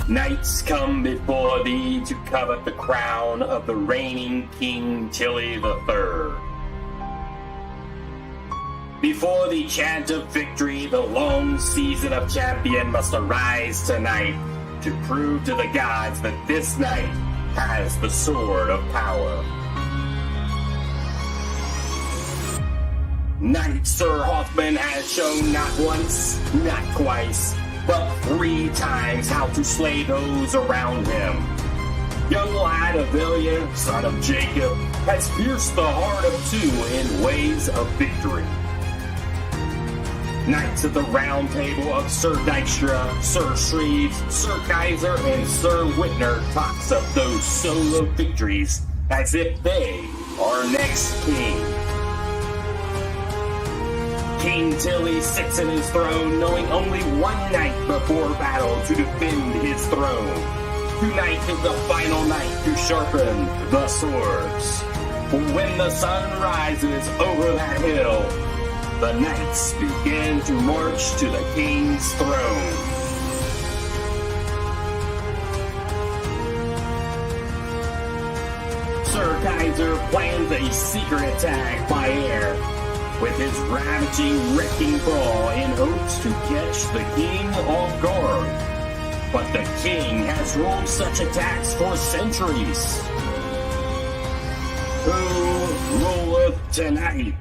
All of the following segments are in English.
Knights come before thee to covet the crown of the reigning King Tilly III. Before the chant of victory, the long season of champion must arise tonight to prove to the gods that this knight has the sword of power. Knight Sir Hoffman has shown not once, not twice, but 3 times how to slay those around him. Young lad Avilia, son of Jacob, has pierced the heart of 2 in ways of victory. Knights of the Round Table of Sir Dykstra, Sir Shreves, Sir Kaiser, and Sir Whitner talks of those solo victories as if they are next king. King Tilly sits in his throne knowing only one night before battle to defend his throne. Tonight is the final night to sharpen the swords. For when the sun rises over that hill, the knights begin to march to the king's throne. Sir Kaiser plans a secret attack by air, with his ravaging wrecking ball in hopes to catch the king off guard. But the king has ruled such attacks for centuries. Who ruleth tonight?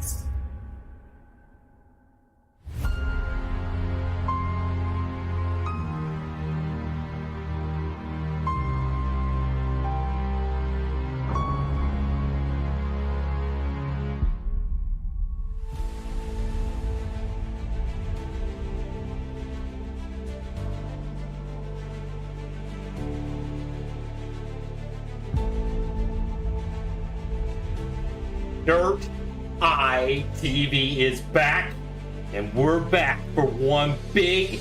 Dirt Eye TV is back, and we're back for one big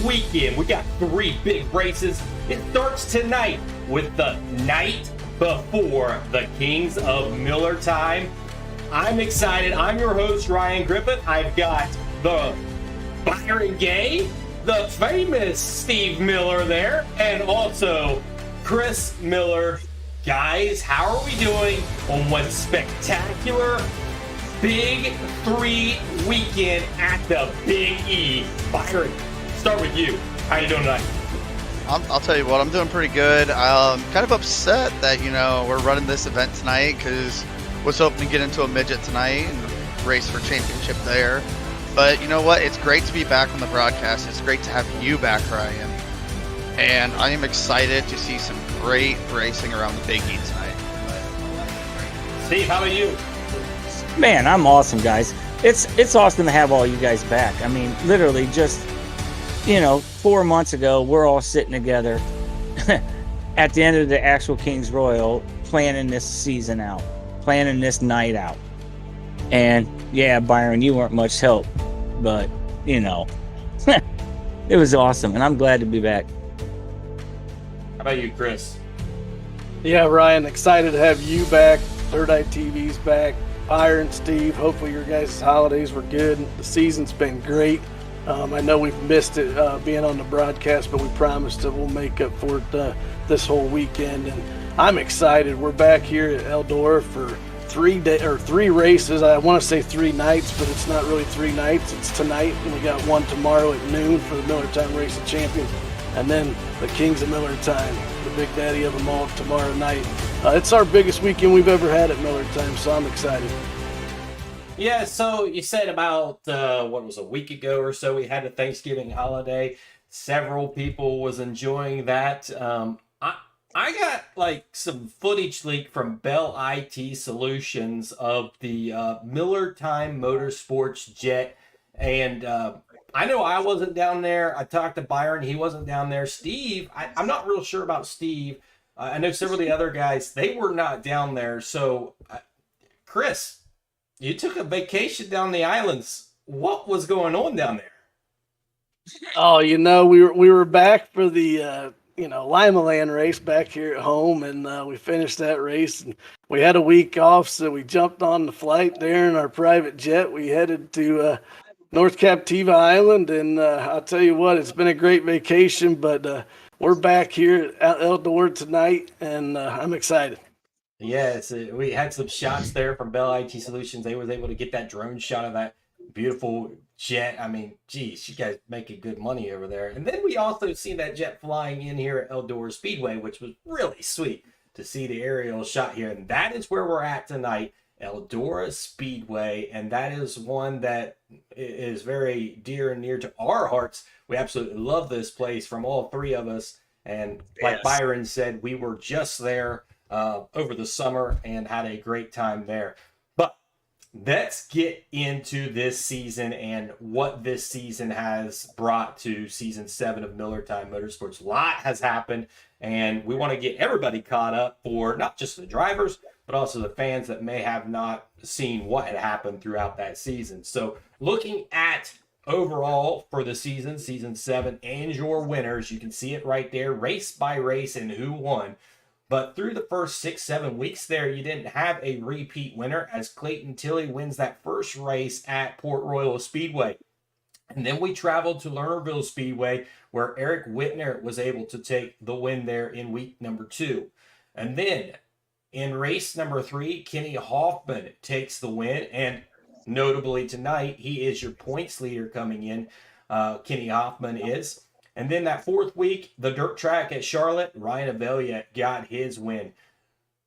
weekend. We got 3 big races. It starts tonight with the night before the Kings of Millertime. I'm excited. I'm your host, Ryan Griffith. I've got the Byron Gay, the famous Steve Miller there, and also Chris Miller. Guys, how are we doing on one spectacular Big 3 weekend at the Big E? Byron, start with you. How you doing tonight? I'll tell you what, I'm doing pretty good. I'm kind of upset that, we're running this event tonight because I was hoping to get into a midget tonight and race for championship there. But you know what? It's great to be back on the broadcast. It's great to have you back, Ryan. And I am excited to see some great racing around the Big E tonight. Steve, how about you? Man, I'm awesome, guys. It's awesome to have all you guys back. I mean, literally just, 4 months ago, we're all sitting together at the end of the actual King's Royal planning this season out, planning this night out. And yeah, Byron, you weren't much help, but, it was awesome, and I'm glad to be back. How about you, Chris? Yeah, Ryan, excited to have you back. Third Eye TV's back. Byron, Steve, hopefully your guys' holidays were good. The season's been great. I know we've missed it being on the broadcast, but we promised that we'll make up for it this whole weekend. And I'm excited. We're back here at Eldora for 3 races. I want to say 3 nights, but it's not really 3 nights. It's tonight, and we got one tomorrow at noon for the Millertime Racing Champion. And then the Kings of Millertime, the big daddy of them all, tomorrow night. It's our biggest weekend we've ever had at Millertime, so I'm excited. Yeah, so you said about, a week ago or so, we had a Thanksgiving holiday. Several people was enjoying that. I got some footage leaked from Bell IT Solutions of the Millertime Motorsports jet, and I know I wasn't down there. I talked to Byron. He wasn't down there. Steve, I'm not real sure about Steve. I know several of the other guys, they were not down there. So, Chris, you took a vacation down the islands. What was going on down there? Oh, we were back for the Lima Land race back here at home, and we finished that race. And we had a week off, so we jumped on the flight there in our private jet. We headed to North Captiva Island, and I'll tell you what, it's been a great vacation, but we're back here at Eldora tonight, and I'm excited. Yes, we had some shots there from Bell IT Solutions. They was able to get that drone shot of that beautiful jet. I mean, geez, you guys making good money over there. And then we also seen that jet flying in here at Eldora Speedway, which was really sweet to see the aerial shot here. And that is where we're at tonight, Eldora Speedway. And that is one that is very dear and near to our hearts. We absolutely love this place from all three of us. And like Byron said, we were just there over the summer and had a great time there. But let's get into this season and what this season has brought to season 7 of Millertime Motorsports. A lot has happened, and we want to get everybody caught up for not just the drivers, but also the fans that may have not seen what had happened throughout that season. So looking at overall for the season 7, and your winners, you can see it right there, race by race and who won. But through the first 6-7 weeks there, you didn't have a repeat winner as Clayton Tilley wins that first race at Port Royal Speedway. And then we traveled to Lernerville Speedway, where Eric Whitner was able to take the win there in week number 2. And then in race number 3, Kenny Hoffman takes the win. And notably tonight, he is your points leader coming in. Kenny Hoffman is. And then that 4th week, the dirt track at Charlotte, Ryan Avelia got his win.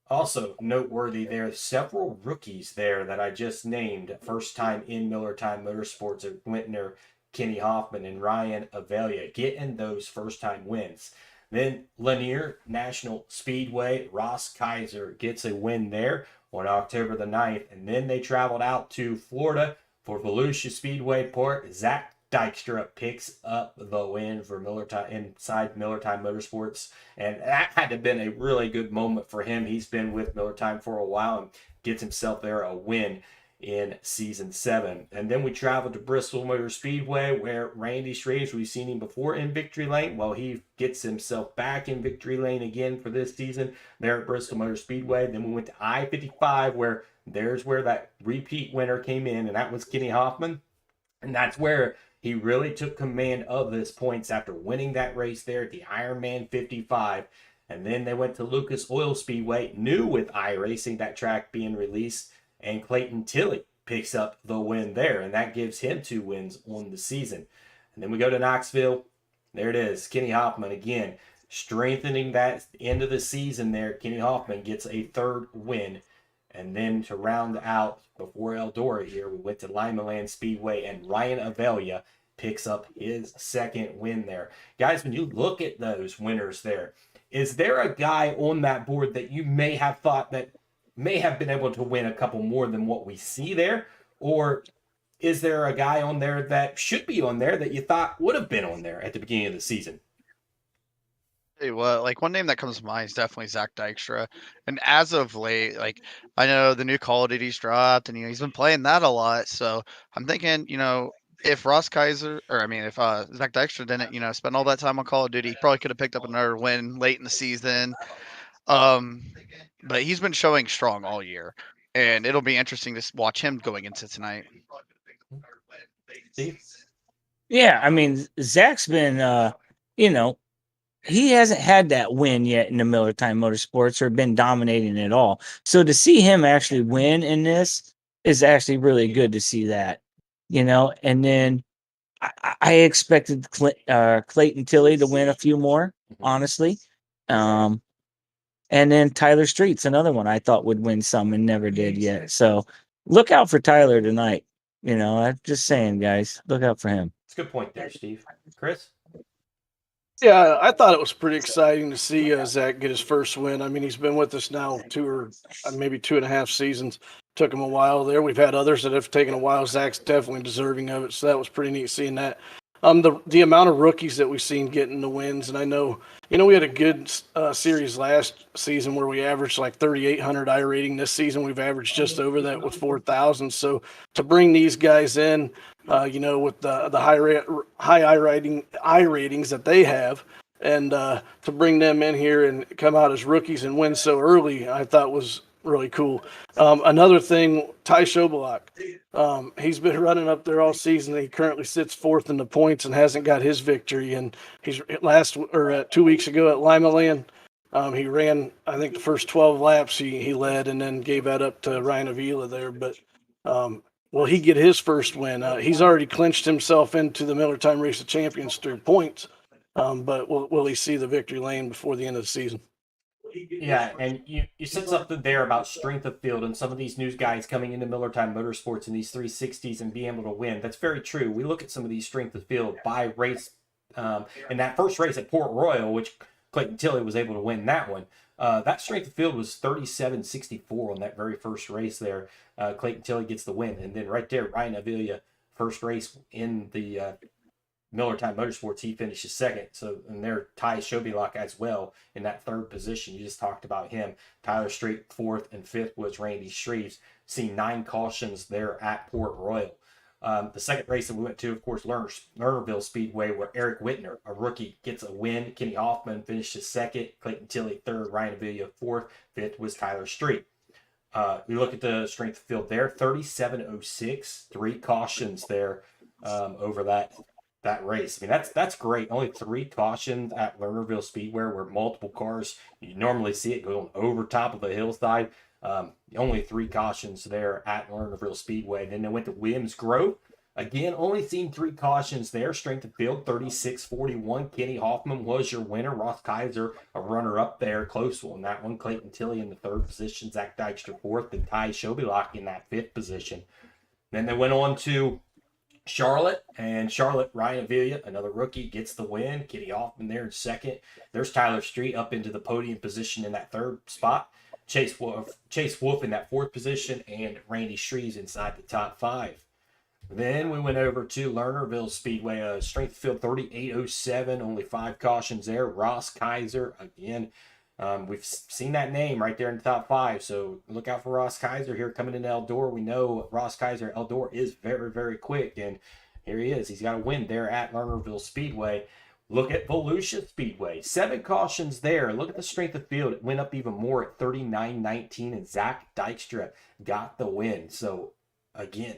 Also noteworthy there, several rookies there that I just named. First time in Millertime Motorsports at Whitner, Kenny Hoffman and Ryan Avelia getting those first time wins. Then Lanier National Speedway, Ross Kaiser gets a win there on October the 9th. And then they traveled out to Florida for Volusia Speedway Port. Zach Dykstra picks up the win for inside Millertime Motorsports, and that had to have been a really good moment for him. He's been with Millertime for a while and gets himself there a win in season 7. And then we traveled to Bristol Motor Speedway, where Randy Straves, we've seen him before in Victory Lane. Well, he gets himself back in Victory Lane again for this season there at Bristol Motor Speedway. Then we went to I-55, where that repeat winner came in, and that was Kenny Hoffman. And that's where he really took command of this points after winning that race there at the Ironman 55. And then they went to Lucas Oil Speedway, new with iRacing, that track being released. And Clayton Tilley picks up the win there. And that gives him 2 wins on the season. And then we go to Knoxville. There it is. Kenny Hoffman again, strengthening that end of the season there. Kenny Hoffman gets a 3rd win. And then to round out before Eldora here, we went to Lima Land Speedway, and Ryan Avelia picks up his 2nd win there. Guys, when you look at those winners there, is there a guy on that board that you may have thought that may have been able to win a couple more than what we see there? Or is there a guy on there that should be on there that you thought would have been on there at the beginning of the season? Tell you what, like one name that comes to mind is definitely Zach Dykstra. And as of late, like I know the new Call of Duty's dropped, and he's been playing that a lot. So I'm thinking, if Ross Kaiser, if Zach Dykstra didn't, spend all that time on Call of Duty, he probably could have picked up another win late in the season. But he's been showing strong all year, and it'll be interesting to watch him going into tonight. Steve? Yeah, I mean, Zach's been, he hasn't had that win yet in the Millertime Motorsports or been dominating at all. So to see him actually win in this is actually really good to see that, And then I expected Clayton Tilley to win a few more, honestly. And then Tyler Street's another one I thought would win some and never did yet. So look out for Tyler tonight. I'm just saying, guys, look out for him. It's a good point there, Steve. Chris? Yeah, I thought it was pretty exciting to see Zach get his first win. I mean, he's been with us now 2 or maybe 2.5 seasons. Took him a while there. We've had others that have taken a while. Zach's definitely deserving of it, so that was pretty neat seeing that. The amount of rookies that we've seen getting the wins, and I know, we had a good series last season where we averaged like 3,800 iRating. This season we've averaged just over that with 4,000. So to bring these guys in, with the high iRatings that they have, and to bring them in here and come out as rookies and win so early, I thought was really cool. Another thing, Ty Schobalak, he's been running up there all season. He currently sits fourth in the points and hasn't got his victory. And he's 2 weeks ago at Lima Land, he ran, I think, the first 12 laps he led, and then gave that up to Ryan Avila there. But will he get his first win? He's already clinched himself into the Millertime Race of Champions through points. But will he see the victory lane before the end of the season? Yeah, and you said something there about strength of field and some of these new guys coming into Millertime Motorsports in these 360s and being able to win. That's very true. We look at some of these strength of field by race. In that first race at Port Royal, which Clayton Tilley was able to win that one, that strength of field was 37.64 on that very first race there. Clayton Tilley gets the win. And then right there, Ryan Avila, first race in the Millertime Motorsports, he finishes second. So, and there, Ty Schobalak as well in that third position. You just talked about him. Tyler Street, fourth, and fifth was Randy Shreves. Seen 9 cautions there at Port Royal. The second race that we went to, of course, Lernerville Speedway, where Eric Whitner, a rookie, gets a win. Kenny Hoffman finishes second. Clayton Tilley, third. Ryan Avila, fourth. Fifth was Tyler Street. We look at the strength of field there, 37.06. 3 cautions there over that race. I mean, that's great. Only 3 cautions at Lernerville Speedway, where multiple cars, you normally see it going over top of the hillside. Only 3 cautions there at Lernerville Speedway. Then they went to Williams Grove. Again, only seen 3 cautions there. Strength of field, 36.41. Kenny Hoffman was your winner. Ross Kaiser, a runner-up there. Close on that one. Clayton Tilley in the 3rd position. Zach Dykstra 4th. And Ty Schobalak in that 5th position. Then they went on to Charlotte, Ryan Avila, another rookie, gets the win. Kenny Hoffman there in 2nd. There's Tyler Street up into the podium position in that 3rd spot. Chase Wolf in that 4th position, and Randy Shreves inside the top 5. Then we went over to Lernerville Speedway, strength of field 38.07, only 5 cautions there. Ross Kaiser, again, we've seen that name right there in the top 5, so look out for Ross Kaiser here coming into Eldora. We know Ross Kaiser at Eldora is very, very quick, and here he is. He's got a win there at Lernerville Speedway. Look at Volusia Speedway, 7 cautions there. Look at the strength of field. It went up even more at 39.19, and Zach Dykstra got the win. So, again,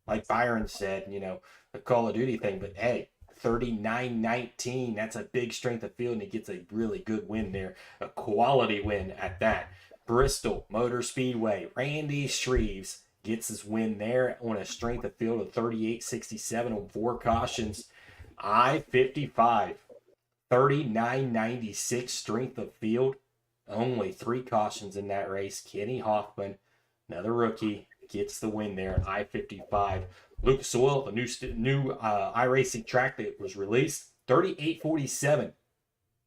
like Byron said, the Call of Duty thing, but hey, 39.19, that's a big strength of field, and he gets a really good win there. A quality win at that. Bristol Motor Speedway, Randy Shreves gets his win there on a strength of field of 38.67 on 4 cautions. I-55, 39.96 strength of field. Only 3 cautions in that race. Kenny Hoffman, another rookie, gets the win there at I-55. Lucas Oil, the new iRacing track that was released, 38.47.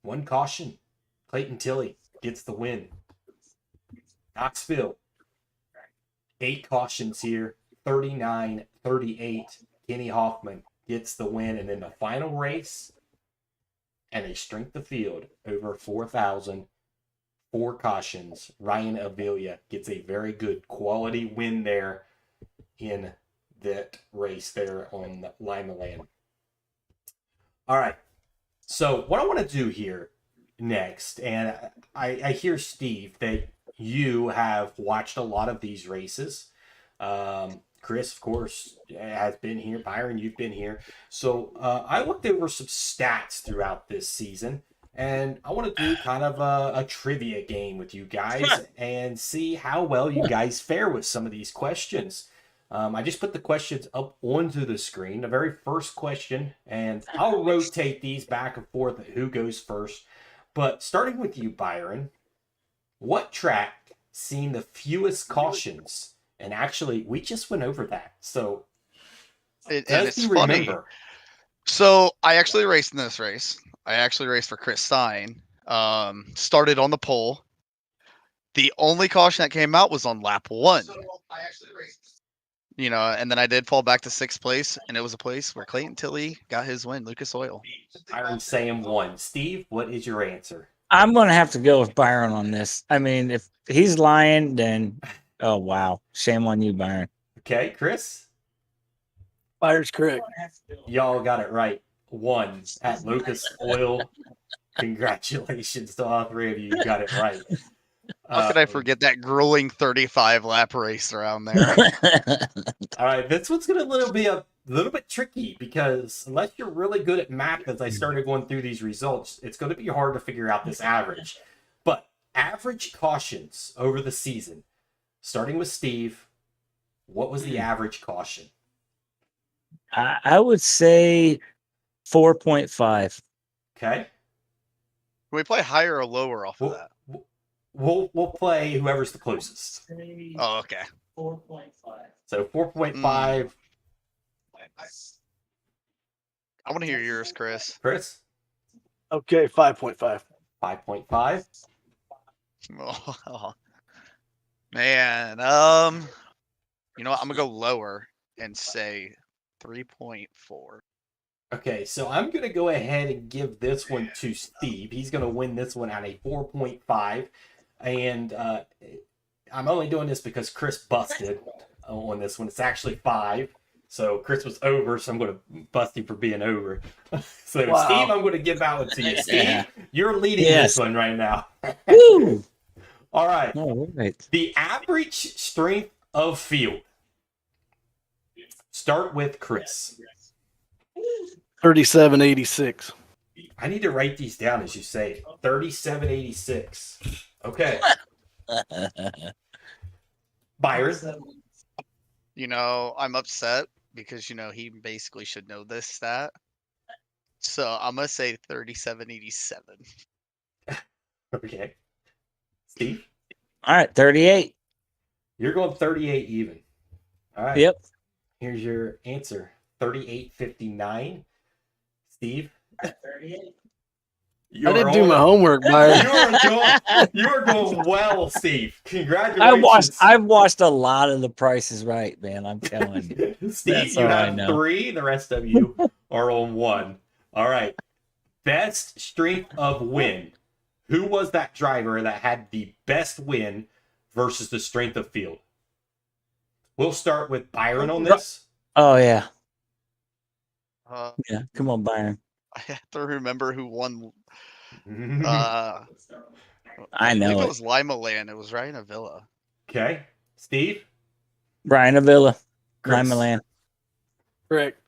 1 caution. Clayton Tilley gets the win. Knoxville, 8 cautions here, 39.38. Kenny Hoffman gets the win. And then the final race, and a strength of field over 4,000, 4 cautions. Ryan Avila gets a very good quality win there in that race there on the Lima Land. All right. So what I want to do here next, and I hear, Steve, that you have watched a lot of these races. Chris, of course, has been here. Byron, you've been here. So I looked over some stats throughout this season, and I want to do kind of a trivia game with you guys and see how well you guys fare with some of these questions. I just put the questions up onto the screen, the very first question, and I'll rotate these back and forth at who goes first. But starting with you, Byron, what track seen the fewest cautions? And actually, we just went over that. So, it's funny. Remember? So, I actually raced in this race. I actually raced for Chris Stein. Started on the pole. The only caution that came out was on lap 1. So, I actually raced. And then I did fall back to 6th place, and it was a place where Clayton Tilley got his win, Lucas Oil. Byron saying 1. Steve, what is your answer? I'm going to have to go with Byron on this. I mean, if he's lying, then, oh, wow. Shame on you, Byron. Okay, Chris? Byron's correct. Y'all got it right. 1 at Lucas Oil. Congratulations to all 3 of you. You got it right. How could I forget that grueling 35 lap race around there? All right, this one's gonna be a little bit tricky because unless you're really good at math, as I started going through these results, it's going to be hard to figure out this average. But average cautions over the season, starting with Steve, what was the average caution? I would say 4.5. Okay, Can we play higher or lower off of that? we'll play whoever's the closest. Oh, okay. 4.5. So 4.5. I want to hear yours, Chris. Chris, Okay, 5.5. 5.5. Oh, man. You know what? I'm gonna go lower and say 3.4. Okay, so I'm going to go ahead and give this one to Steve. He's going to win this one at a 4.5. And I'm only doing this because Chris busted on this one. It's actually 5. So Chris was over, so I'm going to bust him for being over. So Wow. Steve, I'm going to give that one to you. Steve, you're leading this one right now. Woo! All right. All right. The average strength of field. Start with Chris. 3786. I need to write these down as you say it. 3786. Okay. Byron. You know, I'm upset because, you know, he basically should know this stat. So I'm going to say 3787. Okay. Steve, All right, 38. you're going 38 even. All right. Yep. Here's your answer. 3859. Steve. 38. You I are didn't do on- my homework, Byron. You are going well, Steve. Congratulations. I've watched a lot of The Price is Right, man. I'm telling you. Steve, That's you all I have know. 3. The rest of you are on 1. All right. Best strength of win. Who was that driver that had the best win versus the strength of field? We'll start with Byron on this. Oh yeah, Uh, yeah. Come on, Byron. I have to remember who won. I I believe know it it. was Lima Land. It was Ryan Avila. Okay. Steve? Brian Avila, Chris Ryan Milan. Correct.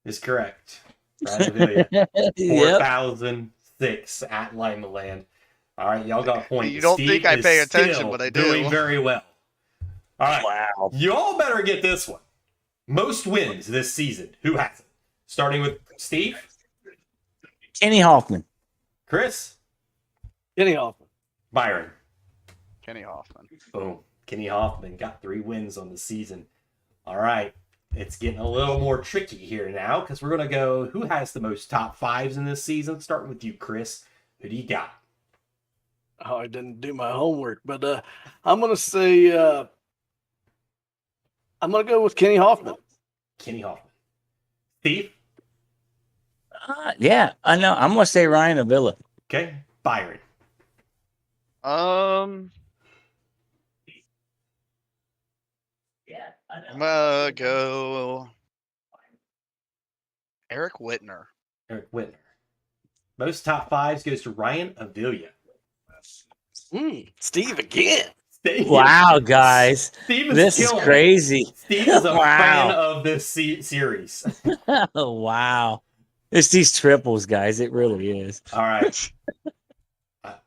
is correct. Ryan Avila. Yep. 4006 at Lima Land. All right, y'all got points. You don't Steve think I is pay attention, still but I do. Doing very well. All right. Wow. Y'all better get this one. Most wins this season. Who has it? Starting with Steve, Kenny Hoffman. Chris, Kenny Hoffman. Byron. Kenny Hoffman. Boom. Kenny Hoffman got 3 wins on the season. All right. It's getting a little more tricky here now because we're going to go who has the most top 5s in this season. Starting with you, Chris. Who do you got? Oh, I didn't do my homework, but I'm gonna say I'm gonna go with Kenny Hoffman. Kenny Hoffman. Steve? Yeah, I know. I'm gonna say Ryan Avila. Okay. Byron. Yeah, I'm gonna go Eric Whitner. Eric Whitner. Most top 5s goes to Ryan Avila. Steve again. Steve, Wow, guys, Steve is this is killing it. crazy. Steve is a Wow. fan of this series. Oh, wow. It's these triples, guys. It really is. All right.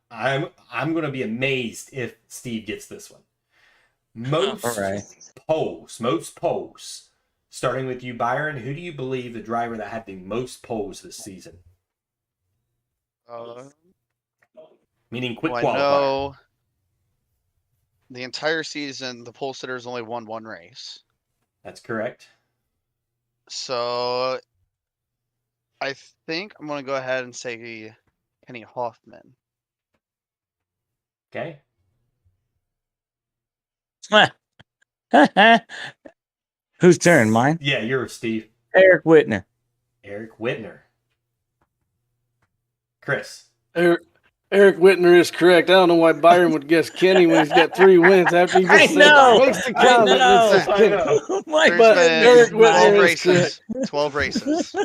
I'm going to be amazed if Steve gets this one. Most All right. poles. Starting with you, Byron. Who do you believe the driver that had the most poles this season? Meaning quick Well, I qualifier. know the entire season the pole sitters only won 1 race. That's correct. So I think I'm gonna go ahead and say Kenny Hoffman. Okay. Whose turn? Mine? Yeah, you're Steve. Eric Whitner. Eric Whitner. Chris. Eric Whitner is correct. I don't know why Byron would guess Kenny when he's got 3 wins after he just I said know. makes the I comment that says know. Kenny. Oh my There's But been Eric 12 Whitner is races. 12 races.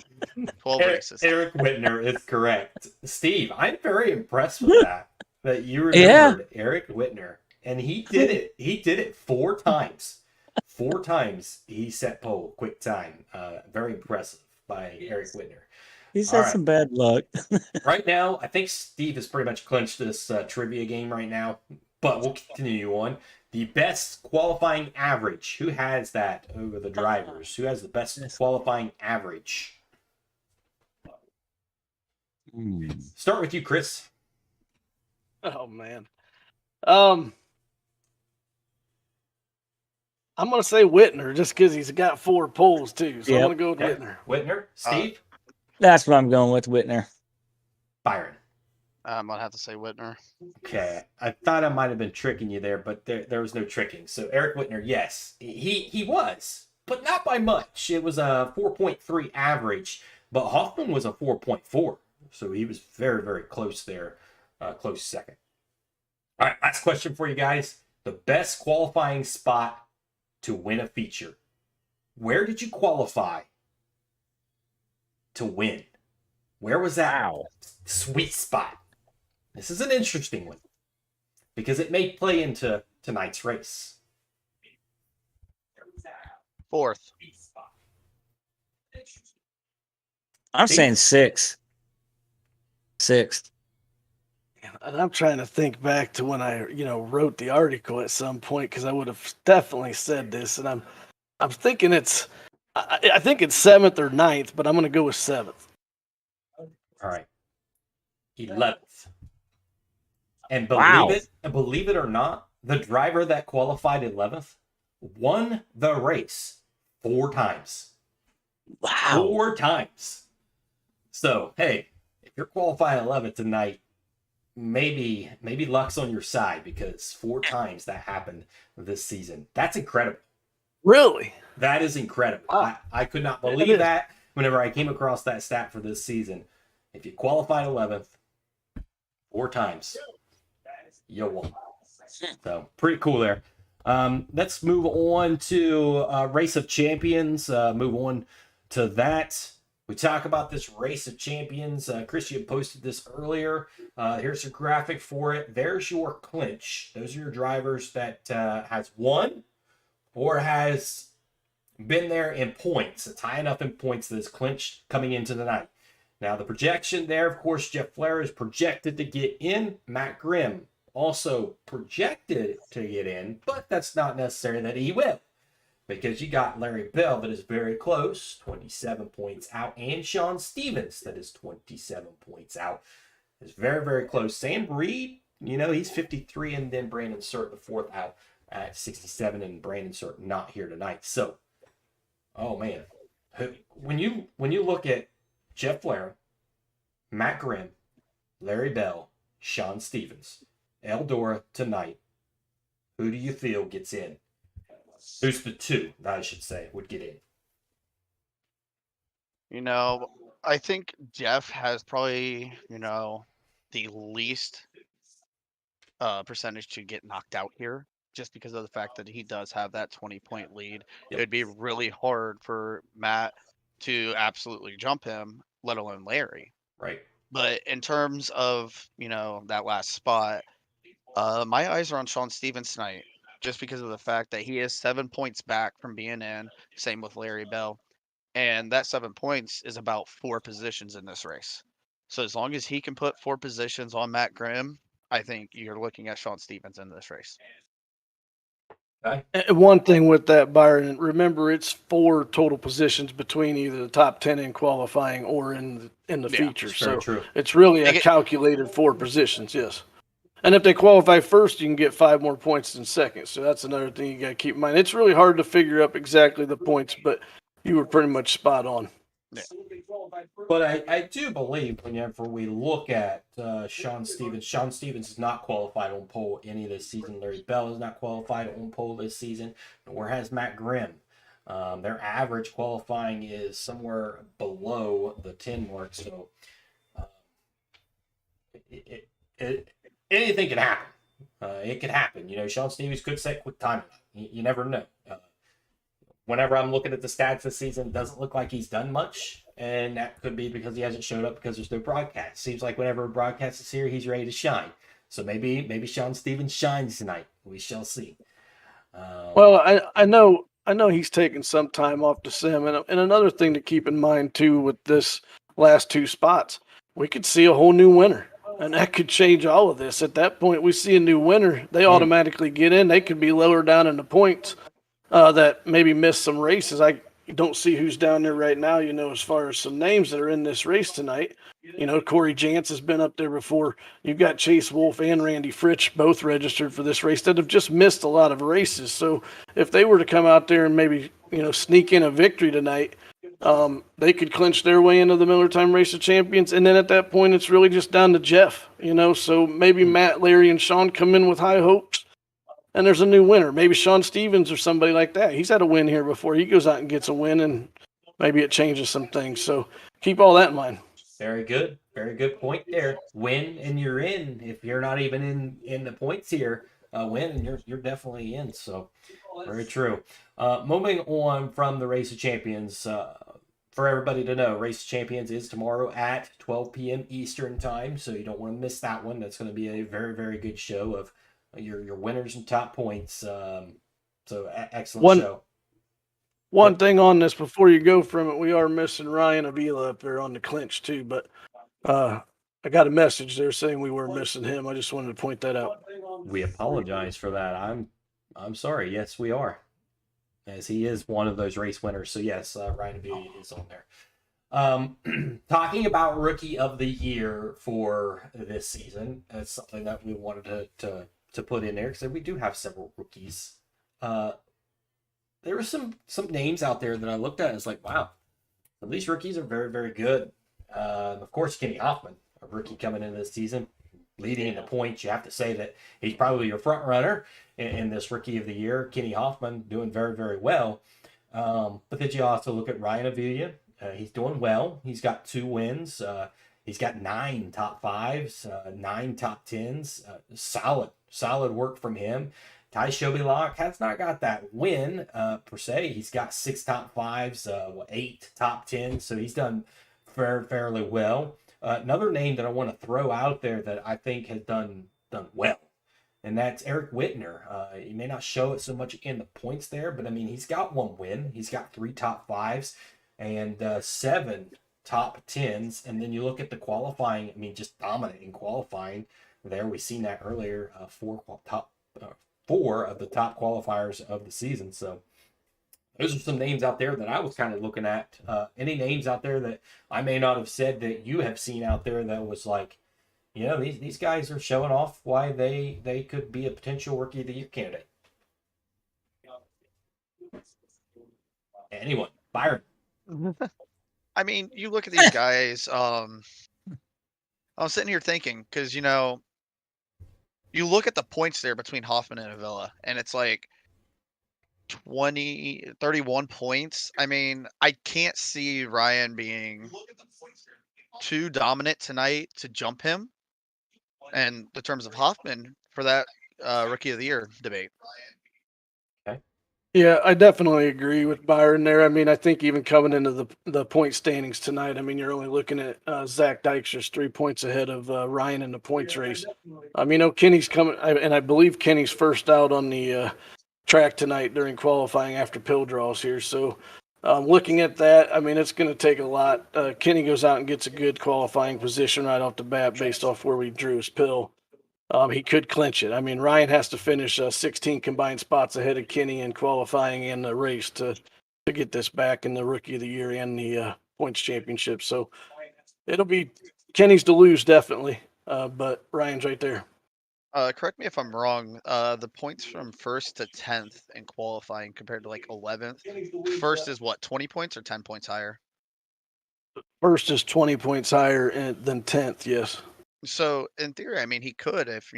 12 races. Eric Whitner is correct. Steve, I'm very impressed with that. that you remembered Eric Whitner, and he did it. He did it 4 times. 4 times he set pole quick time. Very impressive by Eric Whitner. He's All had right. some bad luck. Right now, I think Steve has pretty much clinched this trivia game right now, but we'll continue on. The best qualifying average. Who has that over the drivers? Who has the best qualifying average? Start with you, Chris. Oh man. I'm gonna say Whitner just because he's got 4 poles too. So I'm gonna go with Whitner. Whitner, Steve. That's what I'm going with, Whitner. Byron. I'm gonna have to say Whitner. Okay, I thought I might have been tricking you there, but there was no tricking. So Eric Whitner, yes, he was, but not by much. It was a 4.3 average, but Hoffman was a 4.4, so he was very, very close there, close second. All right, last question for you guys: the best qualifying spot to win a feature. Where did you qualify to win? Where was that sweet spot? This is an interesting one because it may play into tonight's race. 4th. I'm saying 6th. 6th. And I'm trying to think back to when I, wrote the article at some point because I would have definitely said this, and I'm thinking I think it's 7th or 9th, but I'm going to go with 7th. All right, 11th. And believe it or not, the driver that qualified 11th won the race 4 times. Wow. 4 times. So, hey, if you're qualifying 11th tonight, maybe luck's on your side because 4 times that happened this season. That's incredible. Really? That is incredible. Wow. I could not believe that whenever I came across that stat for this season. If you qualified 11th 4 times, you won. So pretty cool there. Let's move on to Race of Champions. Move on to that. We talk about this Race of Champions. Christian posted this earlier. Here's a graphic for it. There's your clinch. Those are your drivers that has won or has been there in points. It's high enough in points that is clinched coming into the night. Now, the projection there, of course, Jeff Flair is projected to get in. Matt Grimm also projected to get in, but that's not necessary that he will. Because you got Larry Bell that is very close, 27 points out, and Sean Stevens that is 27 points out. It's very, very close. Sam Reed, he's 53, and then Brandon Surt, the 4th out at 67, and Brandon Surt not here tonight. So, oh man, when you look at Jeff Flair, Matt Grimm, Larry Bell, Sean Stevens, Eldora tonight, who do you feel gets in? Who's the 2 that I should say would get in? I think Jeff has probably, the least percentage to get knocked out here just because of the fact that he does have that 20-point lead. Yep. It'd be really hard for Matt to absolutely jump him, let alone Larry. Right. But in terms of, that last spot, my eyes are on Sean Stevens tonight just because of the fact that he is 7 points back from being in. Same with Larry Bell. And that 7 points is about 4 positions in this race. So as long as he can put 4 positions on Matt Grimm, I think you're looking at Sean Stevens in this race. Okay. And one thing with that, Byron, remember it's 4 total positions between either the top 10 in qualifying or in the feature. So true. it's really a calculated 4 positions, yes. And if they qualify first, you can get 5 more points than second. So that's another thing you got to keep in mind. It's really hard to figure up exactly the points, but you were pretty much spot on. Yeah. But I do believe whenever we look at Sean Stevens is not qualified on pole any this season. Larry Bell is not qualified on pole this season, nor has Matt Grimm. Their average qualifying is somewhere below the 10 mark. So anything can happen. It could happen. Sean Stevens could set quick time. You never know. Whenever I'm looking at the stats this season, it doesn't look like he's done much. And that could be because he hasn't showed up because there's no broadcast. Seems like whenever a broadcast is here, he's ready to shine. So maybe Sean Stevens shines tonight. We shall see. Well, I know he's taking some time off the sim, and another thing to keep in mind too with this last two spots, we could see a whole new winner, and that could change all of this. At that point, we see a new winner, they automatically get in. They could be lower down in the points that maybe missed some races. I don't see who's down there right now. As far as some names that are in this race tonight. Corey Jantz has been up there before. You've got Chase Wolf and Randy Fritsch both registered for this race that have just missed a lot of races. So if they were to come out there and maybe, sneak in a victory tonight, they could clinch their way into the Millertime Race of Champions. And then at that point, it's really just down to Jeff, so maybe Matt, Larry, and Sean come in with high hopes. And there's a new winner. Maybe Sean Stevens or somebody like that. He's had a win here before. He goes out and gets a win, and maybe it changes some things. So keep all that in mind. Very good. Very good point there. Win and you're in. If you're not even in the points here, win and you're definitely in. So very true. Moving on from the Race of Champions, for everybody to know, Race of Champions is tomorrow at 12 p.m. Eastern time. So you don't want to miss that one. That's going to be a very, very good show of your winners and top points. Excellent show. One thing on this before you go from it, we are missing Ryan Avila up there on the clinch too, but I got a message there saying we were missing him. I just wanted to point that out. We apologize for that. I'm sorry. Yes, we are, as he is one of those race winners. So yes, Ryan Avila is on there. Talking about Rookie of the Year for this season, that's something that we wanted to put in there because we do have several rookies. There were some names out there that I looked at and it's like, wow, some of these rookies are very, very good. Of course, Kenny Hoffman, a rookie coming into this season, leading in the points. You have to say that he's probably your front runner in this Rookie of the Year. Kenny Hoffman doing very, very well. But then you also look at Ryan Avila. He's doing well. He's got 2 wins. He's got 9 top 5s, 9 top 10s. Solid work from him. Ty Shobilak has not got that win per se. He's got 6 top 5s, 8 top 10s, so he's done fairly well. Another name that I want to throw out there that I think has done well, and that's Eric Whitner. He may not show it so much in the points there, but I mean he's got 1 win. He's got 3 top 5s and 7 top 10s, and then you look at the qualifying. I mean, just dominating qualifying there. We've seen that earlier. 4 of the top qualifiers of the season. So those are some names out there that I was kind of looking at. Any names out there that I may not have said that you have seen out there that was like, these guys are showing off why they could be a potential Rookie of the Year candidate. Anyone? Byron? I mean, you look at these guys. I'm sitting here thinking because, you look at the points there between Hoffman and Avila, and it's like 31 points. I mean, I can't see Ryan being too dominant tonight to jump him. And in terms of Hoffman for that Rookie of the Year debate. Okay. Yeah, I definitely agree with Byron there. I mean, I think even coming into the point standings tonight, I mean, you're only looking at Zach Dykstra's 3 points ahead of Ryan in the points race. Kenny's coming, and I believe Kenny's first out on the track tonight during qualifying after pill draws here. So looking at that, I mean, it's going to take a lot. Kenny goes out and gets a good qualifying position right off the bat based off where we drew his pill. He could clinch it. I mean, Ryan has to finish 16 combined spots ahead of Kenny in qualifying and the race to get this back in the Rookie of the Year and the points championship. So it'll be Kenny's to lose definitely, but Ryan's right there. Correct me if I'm wrong. The points from 1st to 10th in qualifying compared to like 11th. First is what, 20 points or 10 points higher? First is 20 points higher than 10th, yes. So in theory, I mean, he could if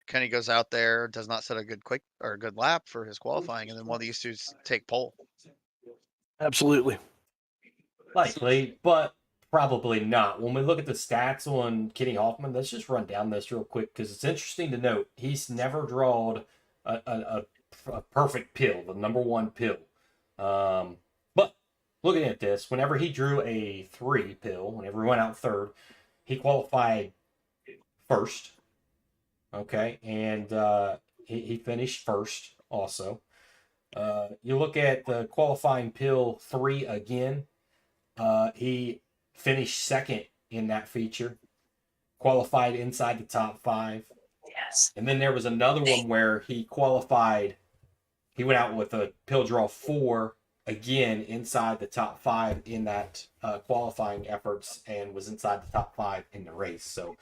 Kenny goes out there, does not set a good lap for his qualifying, and then one of these two take pole. Absolutely. Likely, but probably not. When we look at the stats on Kenny Hoffman, let's just run down this real quick because it's interesting to note he's never drawn a perfect pill, the number 1 pill. But looking at this, whenever he drew a 3 pill, whenever he went out 3rd, he qualified 1st. Okay, and he finished first also. You look at the qualifying pill 3 again. He finished second in that feature, qualified inside the top 5. Yes. And then there was another one where he qualified. He went out with a pill draw 4 again inside the top 5 in that qualifying efforts, and was inside the top 5 in the race. So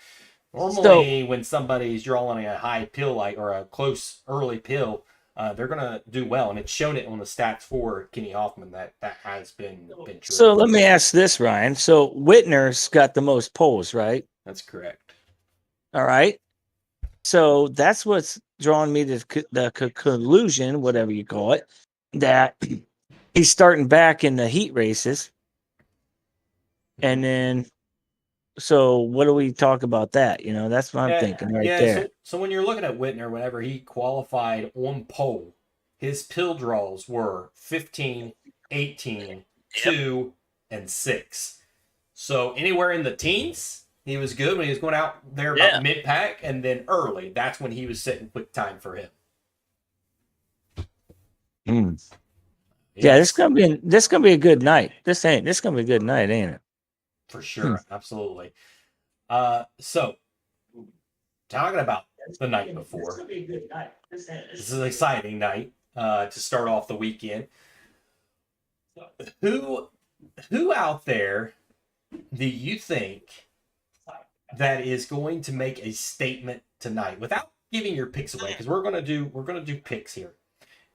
normally, when somebody's drawing a high pill or a close early pill, they're gonna do well, and it's shown it on the stats for Kenny Hoffman that has been true. So let me ask this, Ryan. So Whitner's got the most poles, right? That's correct. All right. So that's what's drawn me to the conclusion, whatever you call it, that he's starting back in the heat races. And then, so what do we talk about that? You know, that's what I'm thinking right there. So when you're looking at Whitner, whenever he qualified on pole, his pill draws were 15, 18, 2, and 6. So anywhere in the teens, he was good when he was going out there about mid-pack, and then early, that's when he was setting quick time for him. Yeah, this gonna be a good night. This gonna be a good night, ain't it? For sure, absolutely. So talking about the night before, this is an exciting night to start off the weekend. Who out there do you think that is going to make a statement tonight, without giving your picks away? Because we're gonna do picks here,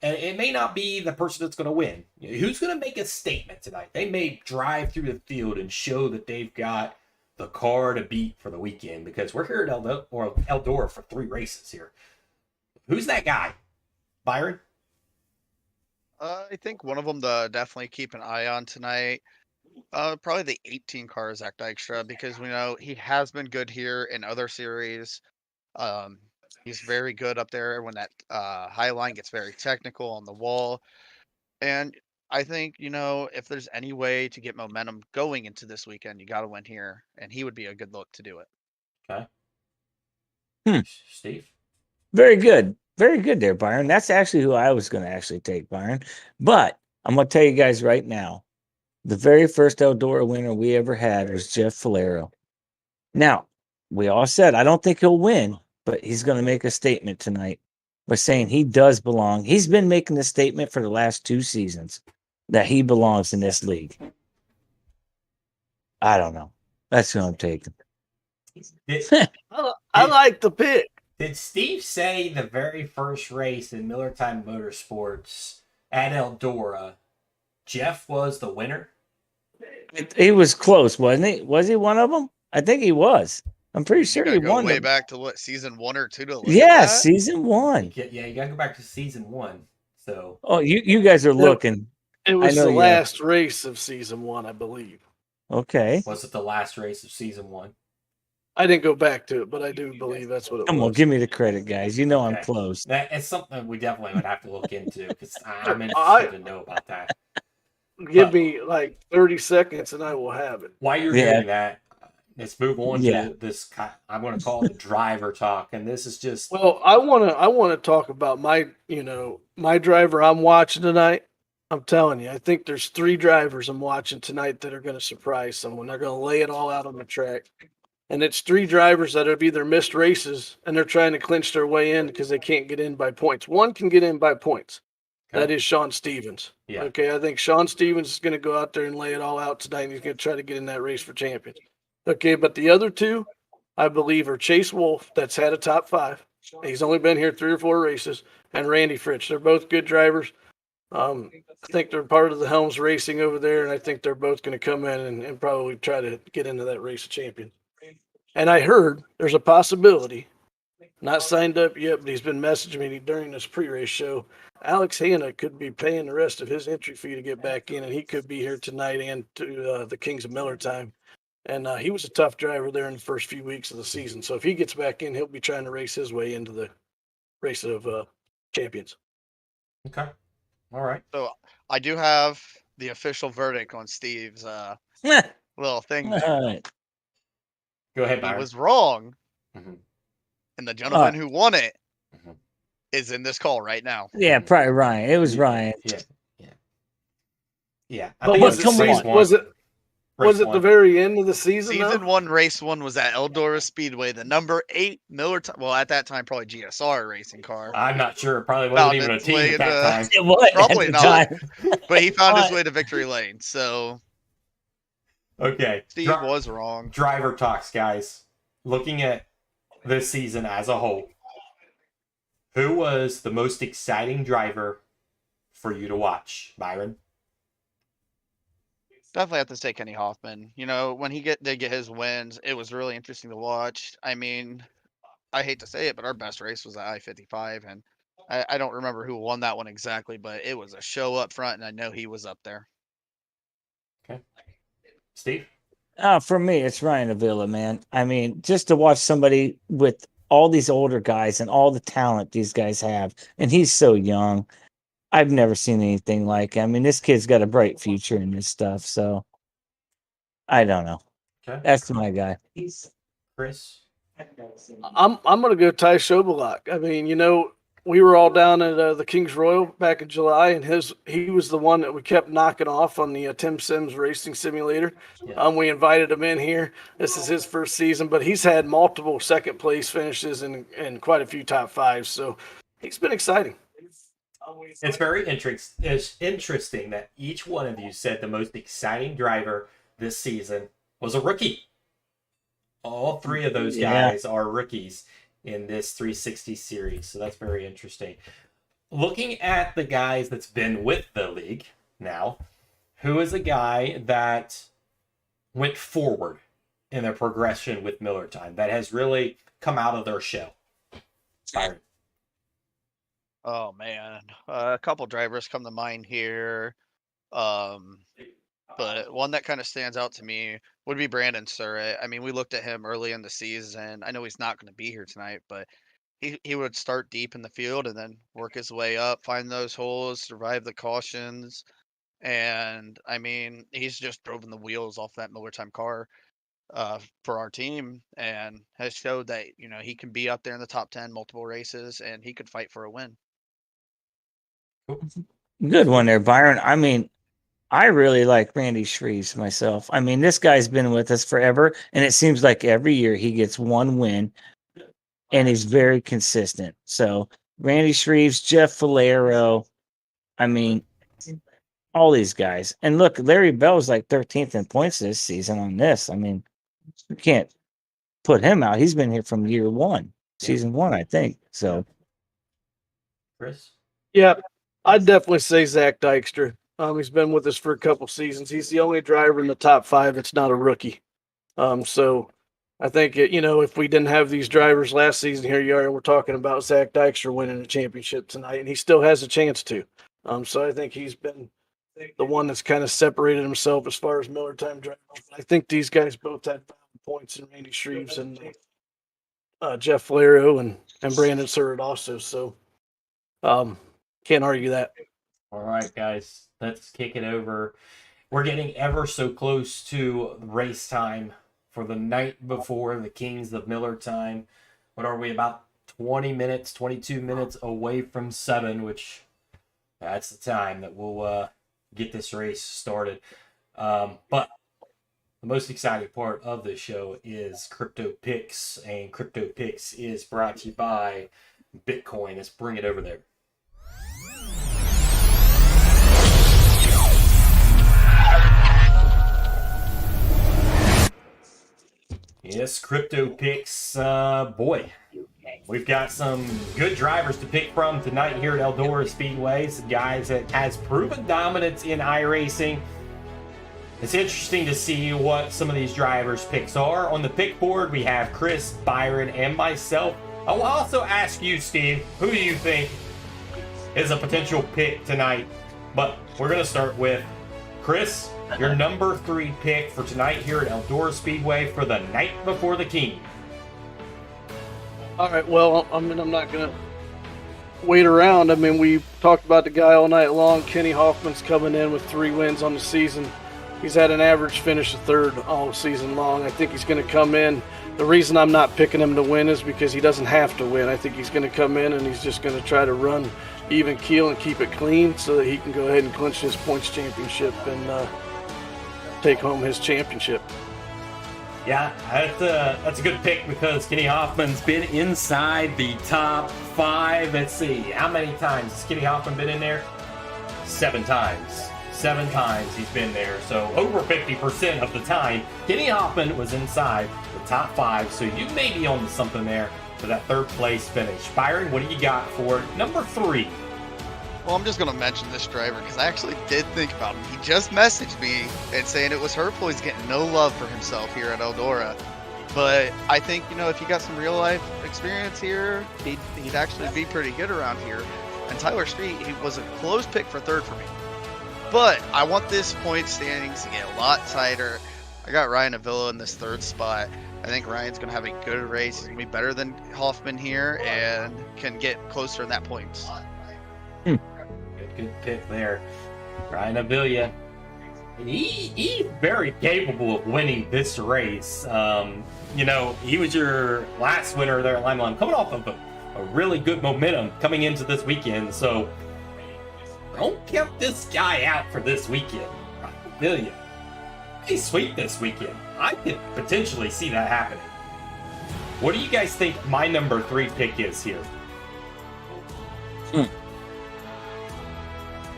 and it may not be the person that's gonna win. Who's gonna make a statement tonight? They may drive through the field and show that they've got the car to beat for the weekend, because we're here at Eldora for 3 races here. Who's that guy, Byron? I think one of them to definitely keep an eye on tonight. Probably the 18 car, Zach Dykstra, because we know he has been good here in other series. He's very good up there when that high line gets very technical on the wall. And I think, if there's any way to get momentum going into this weekend, you got to win here. And he would be a good look to do it. Okay. Steve? Very good. Very good there, Byron. That's actually who I was going to actually take, Byron. But I'm going to tell you guys right now, the very first Eldora winner we ever had was Jeff Falero. Now, we all said, I don't think he'll win, but he's going to make a statement tonight by saying he does belong. He's been making the statement for the last 2 seasons that he belongs in this league. I don't know. That's who I'm taking. I like the pick. Did Steve say the very first race in Millertime Motorsports at Eldora, Jeff was the winner? He was close, wasn't he? Was he one of them? I think he was. I'm pretty sure he won. Way back to what, season 1 or 2 to look Yeah, at that? season 1. Yeah, you gotta go back to season 1. So you guys are looking. It was the last race of season 1, I believe. Okay. Was it the last race of season 1? I didn't go back to it, but I do believe that's what it was. Come on, give me the credit, guys. You know I'm close. It's something we definitely would have to look into, because I'm interested to know about that. Give me like 30 seconds and I will have it. While you're doing that, let's move on to this. I'm going to call it the driver talk, and this is just. Well, I want to talk about my driver I'm watching tonight. I'm telling you, I think there's 3 drivers I'm watching tonight that are going to surprise someone. They're going to lay it all out on the track. And it's 3 drivers that have either missed races and they're trying to clinch their way in because they can't get in by points. One can get in by points. Okay. That is Sean Stevens. Yeah. Okay, I think Sean Stevens is going to go out there and lay it all out tonight, and he's going to try to get in that race for champions. Okay, but the other 2, I believe, are Chase Wolf, that's had a top 5. He's only been here 3 or 4 races, and Randy Fritsch. They're both good drivers. I think they're part of the Helms Racing over there, and I think they're both going to come in and probably try to get into that race of champions. And I heard there's a possibility, not signed up yet, but he's been messaging me during this pre-race show. Alex Hanna could be paying the rest of his entry fee to get back in, and he could be here tonight and to the Kings of Millertime. And he was a tough driver there in the first few weeks of the season. So if he gets back in, he'll be trying to race his way into the race of champions. Okay. All right. So I do have the official verdict on Steve's little thing. All right. Go ahead, Byron. He was wrong. Mm-hmm. And the gentleman who won it Mhm. is in this call right now. Yeah, probably Ryan. It was Ryan. Yeah. I But think was it it was come race on. season, one. was it Race the one. very end of the season? Season though? 1, race 1 was at Eldora Speedway. The number 8 Millertime, well, at that time, probably GSR racing car. I'm not sure. It probably wasn't Found even a its team way at that into- time. It was Probably at the not. time. But he found his What? way to victory lane. So Okay. Steve was wrong. Driver talks, guys. Looking at this season as a whole, who was the most exciting driver for you to watch, Byron? Definitely have to say Kenny Hoffman. You know, when he did get his wins, it was really interesting to watch. I mean, I hate to say it, but our best race was at I-55, and I don't remember who won that one exactly, but it was a show up front, and I know he was up there. Okay. Steve? For me, it's Ryan Avila, man. I mean, just to watch somebody with all these older guys and all the talent these guys have, and he's so young. I've never seen anything like it. I mean, this kid's got a bright future in this stuff. So I don't know. Okay. That's my guy. Chris? I'm gonna go Ty Schobolak. I mean, you know, we were all down at the Kings Royal back in July, and he was the one that we kept knocking off on the Tim Sims racing simulator. Yeah. We invited him in here. This is his first season, but he's had multiple second place finishes and quite a few top fives. So he's been exciting. It's very interesting that each one of you said the most exciting driver this season was a rookie. All three of those guys are rookies in this 360 series, so that's very interesting. Looking at the guys that's been with the league now, who is a guy that went forward in their progression with Millertime that has really come out of their shell? Byron. Oh man, a couple drivers come to mind here, but one that kind of stands out to me would be Brandon Surratt. I mean, we looked at him early in the season. I know he's not going to be here tonight, but he would start deep in the field and then work his way up, find those holes, survive the cautions, and I mean, he's just driven the wheels off that Millertime car for our team, and has showed that he can be up there in the top 10 multiple races, and he could fight for a win. Good one there, Byron. I mean, I really like Randy Shreves myself. I mean, this guy's been with us forever, and it seems like every year he gets one win, and he's very consistent. So, Randy Shreves, Jeff Valero, I mean, all these guys. And look, Larry Bell's like 13th in points this season on this. I mean, you can't put him out. He's been here from year one, season one, I think. So, Chris? Yeah, I'd definitely say Zach Dykstra. He's been with us for a couple seasons. He's the only driver in the top 5 that's not a rookie. So I think, if we didn't have these drivers last season, here you are, we're talking about Zach Dykstra winning a championship tonight, and he still has a chance to. So I think he's been the one that's kind of separated himself as far as Millertime drivers. I think these guys both had points in Randy Shreves and Jeff Valero and Brandon Surratt also. So can't argue that. All right, guys, let's kick it over. We're getting ever so close to race time for the night before the Kings of Millertime. What are we, about 20 minutes, 22 minutes away from 7, which that's the time that we'll get this race started. But the most exciting part of the show is Crypto Picks, and Crypto Picks is brought to you by Bitcoin. Let's bring it over there. Yes, Crypto Picks, boy, we've got some good drivers to pick from tonight here at Eldora Speedway. Some guys that has proven dominance in iRacing. It's interesting to see what some of these drivers' picks are. On the pick board, we have Chris, Byron, and myself. I will also ask you, Steve, who do you think is a potential pick tonight? But we're going to start with Chris. Your number 3 pick for tonight here at Eldora Speedway for the night before the King. All right, well, I mean, I'm not going to wait around. I mean, we talked about the guy all night long. Kenny Hoffman's coming in with 3 wins on the season. He's had an average finish of third all season long. I think he's going to come in. The reason I'm not picking him to win is because he doesn't have to win. I think he's going to come in and he's just going to try to run even keel and keep it clean so that he can go ahead and clinch his points championship and take home his championship. Yeah, that's a good pick because Kenny Hoffman's been inside the top 5. Let's see, how many times has Kenny Hoffman been in there? 7 times. 7 times he's been there. So over 50% of the time, Kenny Hoffman was inside the top 5. So you may be on to something there for that 3rd place finish. Byron, what do you got for number 3? Well, I'm just going to mention this driver because I actually did think about him. He just messaged me and saying it was hurtful. He's getting no love for himself here at Eldora. But I think, if you got some real life experience here, he'd actually be pretty good around here. And Tyler Street, he was a close pick for 3rd for me. But I want this point standings to get a lot tighter. I got Ryan Avila in this 3rd spot. I think Ryan's going to have a good race. He's going to be better than Hoffman here and can get closer in that points. Good pick there. Ryan Avila. He's very capable of winning this race. He was your last winner there at Lima. Coming off of a really good momentum coming into this weekend. So don't count this guy out for this weekend. Ryan Avila. He's sweet this weekend. I could potentially see that happening. What do you guys think my number 3 pick is here?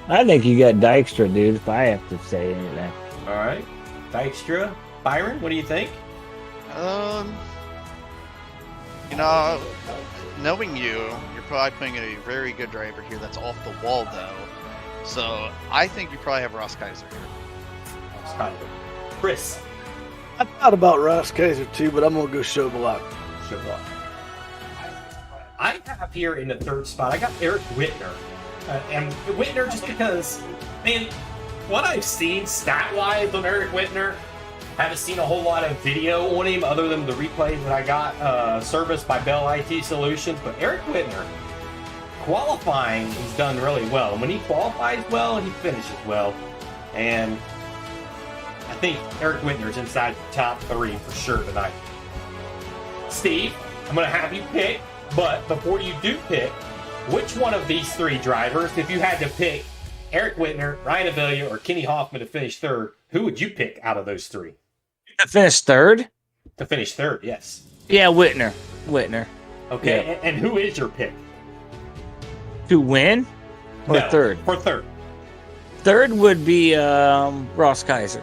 I think you got Dykstra, dude, if I have to say anything. All right. Dykstra. Byron, what do you think? Knowing you're probably putting a very good driver here that's off the wall, though. So I think you probably have Ross Kaiser here. Chris. I thought about Ross Kaiser too, but I'm going to go Shobalak. I have here in the 3rd spot, I got Eric Whitner. And Whitner, just because, man, what I've seen stat-wise on Eric Whitner, haven't seen a whole lot of video on him other than the replays that I got serviced by Bell IT Solutions. But Eric Whitner, qualifying, he's done really well. When he qualifies well, he finishes well. And I think Eric Whitner's inside the top 3 for sure tonight. Steve, I'm going to have you pick, but before you do pick, which one of these 3 drivers, if you had to pick Eric Whitner, Ryan Avila, or Kenny Hoffman to finish 3rd, who would you pick out of those 3? To finish 3rd? To finish 3rd, yes. Yeah, Whitner. Okay, yeah. And who is your pick? To win? Or No, 3rd? For 3rd. 3rd would be Ross Kaiser.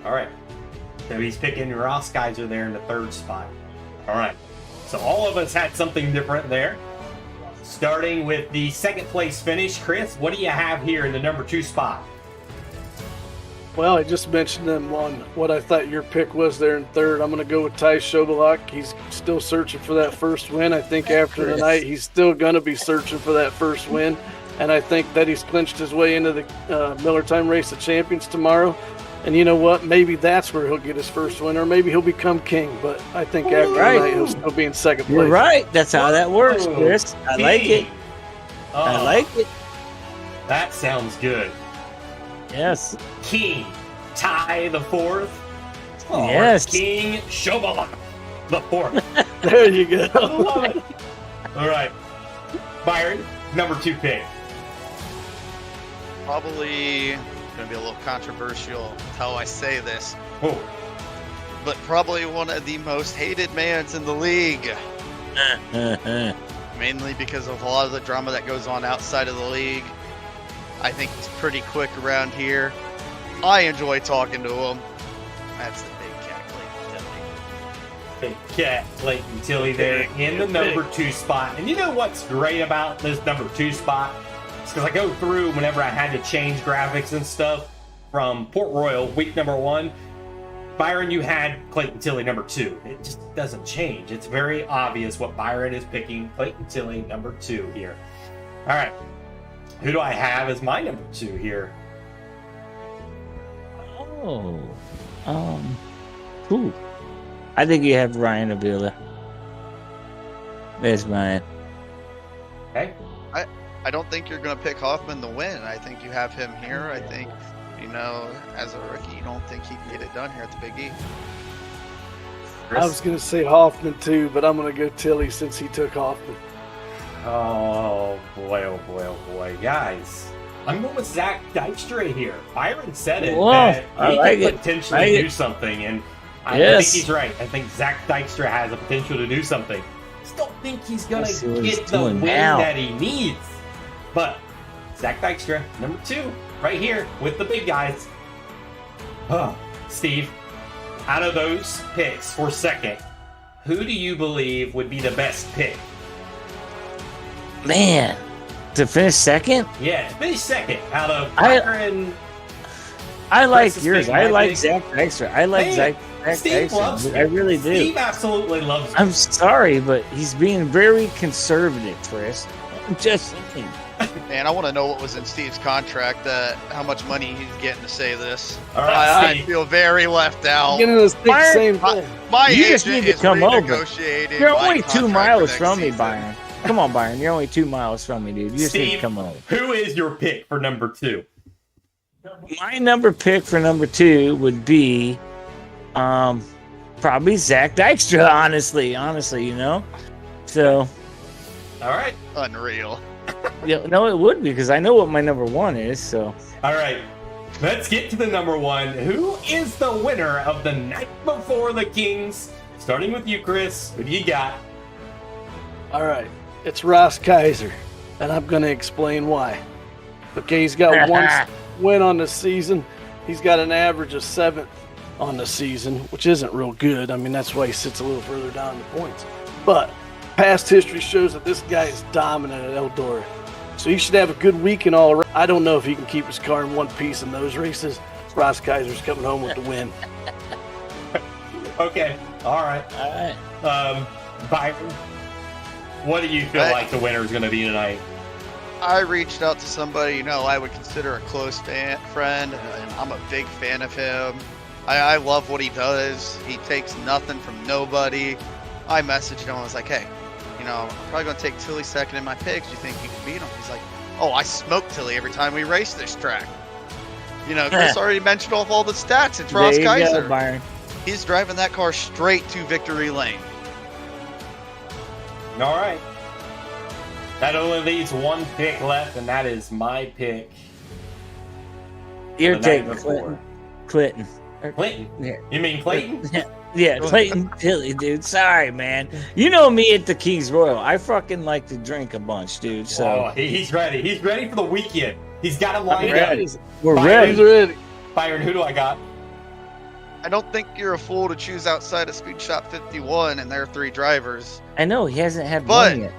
All right. So he's picking Ross Kaiser there in the 3rd spot. All right. So all of us had something different there. Starting with the 2nd place finish, Chris, what do you have here in the number 2 spot? Well, I just mentioned them on what I thought your pick was there in 3rd. I'm going to go with Ty Shobalak. He's still searching for that 1st win. I think after tonight, he's still going to be searching for that 1st win. And I think that he's clinched his way into the Millertime Race of Champions tomorrow. And you know what? Maybe that's where he'll get his 1st win, or maybe he'll become king. But I think after tonight, he'll still be in 2nd place. You're right. That's how that works, Chris. I like it. I like it. That sounds good. Yes. King Ty the 4th. Yes. King Shobalak the 4th. There you go. I love it. All right. Byron, number 2 pick. Probably going to be a little controversial with how I say this, Oh, but probably one of the most hated mans in the league. Mainly because of a lot of the drama that goes on outside of the league. I think he's pretty quick around here. I enjoy talking to him. That's the big cat, Clayton Tilley. big cat Clayton Tilley there in the number 2 spot. And you know what's great about this number 2 spot? It's because I go through whenever I had to change graphics and stuff from Port Royal, week number 1. Byron, you had Clayton Tilley number 2. It just doesn't change. It's very obvious what Byron is picking. Clayton Tilley number 2 here. All right. Who do I have as my number 2 here? Oh. Cool. I think you have Ryan Avila. There's mine. Okay. I don't think you're going to pick Hoffman to win. I think you have him here. I think You know, as a rookie, you don't think he can get it done here at the Big E. I was going to say Hoffman too, but I'm going to go Tilly since he took Hoffman. Oh boy, oh boy, oh boy. Guys, I'm going with Zach Dykstra here. Byron said it, Whoa, that I he like could it. potentially Like do it. something, and I Yes. think he's right. I think Zach Dykstra has the potential to do something. Just don't think he's going Let's see to what he's get the win doing now. that he needs. But Zach Dykstra, number 2, right here with the big guys. Oh, Steve, out of those picks for second, who do you believe would be the best pick? Man, to finish second? Yeah, finish second out of I- Byron. I like Chris is yours. picking I my like pick. Zach Dykstra. I like Man, Zach Steve loves Dykstra. me. I really do. Steve absolutely loves me. I'm sorry, but he's being very conservative, Chris. I'm just saying. And I want to know what was in Steve's contract, how much money he's getting to say this. All right, I Steve. feel very left out. Getting us think the Byron, same My, thing. my You agent just need to is come over. renegotiating You're my only 2 contract miles for from next me, season. Byron. Come on, Byron. You're only 2 miles from me, dude. You just need to Steve, come over. who is your pick for number 2? My number pick for number 2 would be probably Zach Dykstra, honestly, you know? So, All right. Unreal. yeah, no, it would be because I know what my number 1 is, so. All right. Let's get to the number 1. Who is the winner of the night before the Kings? Starting with you, Chris. Who do you got? All right, it's Ross Kaiser, and I'm going to explain why. Okay, he's got one win on the season. He's got an average of 7th on the season, which isn't real good. I mean, that's why he sits a little further down in the points. But past history shows that this guy is dominant at Eldora. So he should have a good weekend all around. I don't know if he can keep his car in one piece in those races. Ross Kaiser's coming home with the win. Okay. All right. All right. Byron, what do you feel like the winner is going to be tonight? I reached out to somebody, I would consider a close friend, and I'm a big fan of him. I love what he does. He takes nothing from nobody. I messaged him. I was like, hey, I'm probably going to take Tilly second in my picks. You think you can beat him? He's like, oh, I smoke Tilly every time we race this track. Chris already mentioned off all the stats. It's Ross There you Kaiser. go, Byron. He's driving that car straight to victory lane. All right. That only leaves one pick left, and that is my pick. You're the night taking before. Clinton. Clinton? Yeah. You mean Clayton? Yeah, Clayton Tilly, dude. Sorry, man. You know me at the Kings Royal. I fucking like to drink a bunch, dude. So Oh, he's ready. He's ready for the weekend. He's got him I'm lined ready. up. We're Byron. ready. He's ready. Byron, who do I got? I don't think you're a fool to choose outside of Speed Shop 51 and their 3 drivers. I know he hasn't had But- one yet.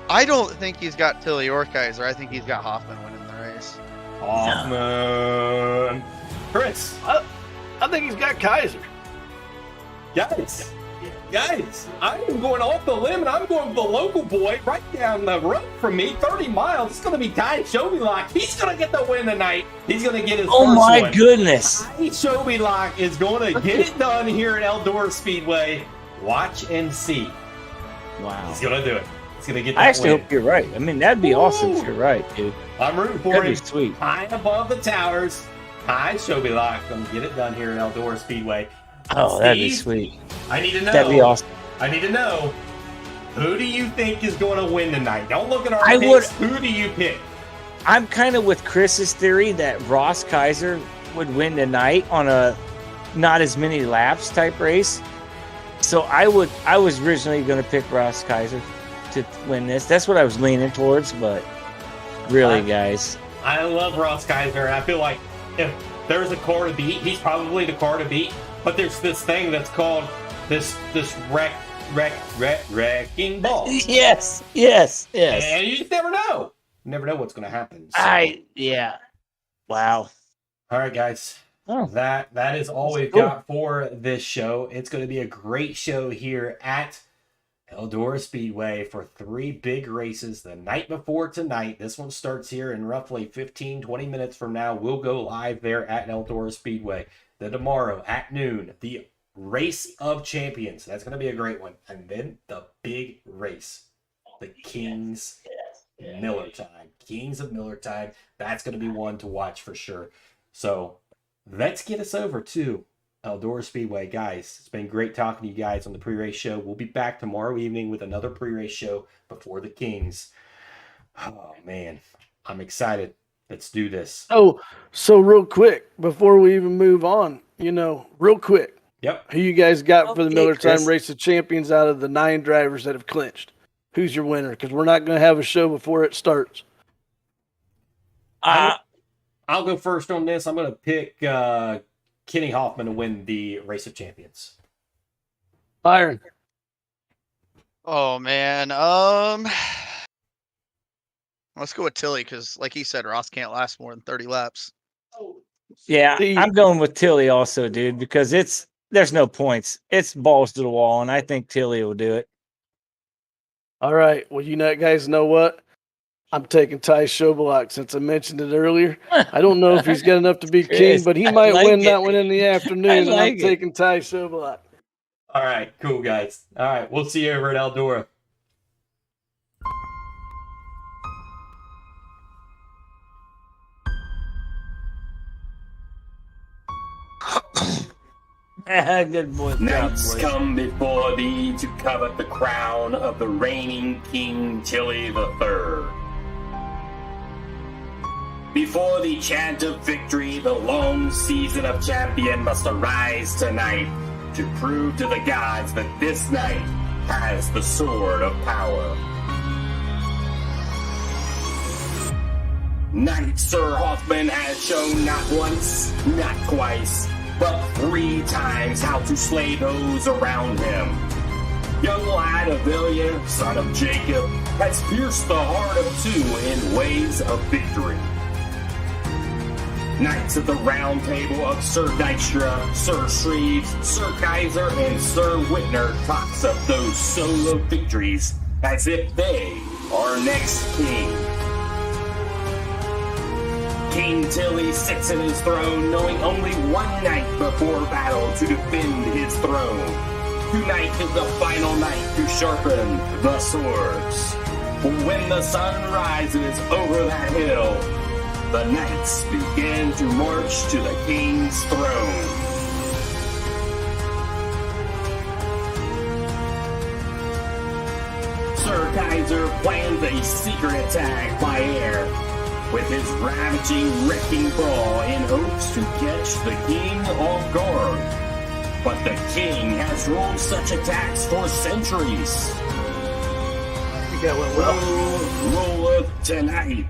I don't think he's got Tilly or Kaiser. I think he's got Hoffman winning the race. Hoffman. Chris. I think he's got Kaiser. Guys, I am going off the limb, and I'm going with the local boy right down the road from me, 30 miles. It's going to be Ty Shobylock. He's going to get the win tonight. He's going to get his Oh first my one. goodness. Ty Shobylock is going to get it done here at Eldora Speedway. Watch and see. Wow. He's going to do it. He's going to get that I actually win. hope you're right. I mean, that'd be awesome if you're right, dude. I'm rooting for That'd him. be sweet. High above the towers. Ty Shobylock going to get it done here at Eldora Speedway. Oh, that'd be Steve, sweet. I need to know. That'd be awesome. I need to know, who do you think is going to win tonight? Don't look at our I picks. Who do you pick? I'm kind of with Chris's theory that Ross Kaiser would win tonight on a not as many laps type race. So I was originally going to pick Ross Kaiser to win this. That's what I was leaning towards, but really, guys. I love Ross Kaiser, and I feel like if there's a car to beat, he's probably the car to beat. But there's this thing that's called this wrecking ball. Yes. And you just never know. You never know what's going to happen. So. Wow. All right, guys. Oh. That is all we've got for this show. It's going to be a great show here at Eldora Speedway for 3 big races the night before tonight. This one starts here in roughly 15-20 minutes from now. We'll go live there at Eldora Speedway. Then tomorrow at noon, the Race of Champions. That's going to be a great one. And then the big race, the Kings Millertime. Kings of Millertime. That's going to be one to watch for sure. So let's get us over to Eldora Speedway. Guys, it's been great talking to you guys on the pre-race show. We'll be back tomorrow evening with another pre-race show before the Kings. Oh, man. I'm excited. Let's do this. Oh, so real quick, before we even move on, real quick. Yep. Who you guys got for the Okay, Millertime Chris. Race of Champions out of the 9 drivers that have clinched? Who's your winner? Because we're not going to have a show before it starts. I'll go first on this. I'm going to pick Kenny Hoffman to win the Race of Champions. Byron. Oh man, let's go with Tilly because, like he said, Ross can't last more than 30 laps. Yeah, See- I'm going with Tilly also, dude, because there's no points. It's balls to the wall, and I think Tilly will do it. All right. Well, guys know what? I'm taking Ty Schobolak since I mentioned it earlier. I don't know if he's good enough to be king, Chris, but he I might like win it. that one in the afternoon. I And like I'm it. taking Ty Schobolak. All right, cool, guys. All right, we'll see you over at Eldora. Good boy. Knights boys. come before thee to covet the crown of the reigning King Tilly III. Before the chant of victory, the long season of champion must arise tonight to prove to the gods that this knight has the sword of power. Knight Sir Hoffman has shown not once, not twice, but 3 times how to slay those around him. Young lad Avilia, son of Jacob, has pierced the heart of 2 in ways of victory. Knights of the Round Table of Sir Dykstra, Sir Shreves, Sir Kaiser, and Sir Whitner talks of those solo victories as if they are next king. King Tilly sits in his throne, knowing only one night before battle to defend his throne. Tonight is the final night to sharpen the swords. For when the sun rises over that hill, the knights begin to march to the king's throne. Sir Kaiser plans a secret attack by air with his ravaging wrecking ball in hopes to catch the king off guard. But the king has ruled such attacks for centuries. You got one well. Who ruleth tonight?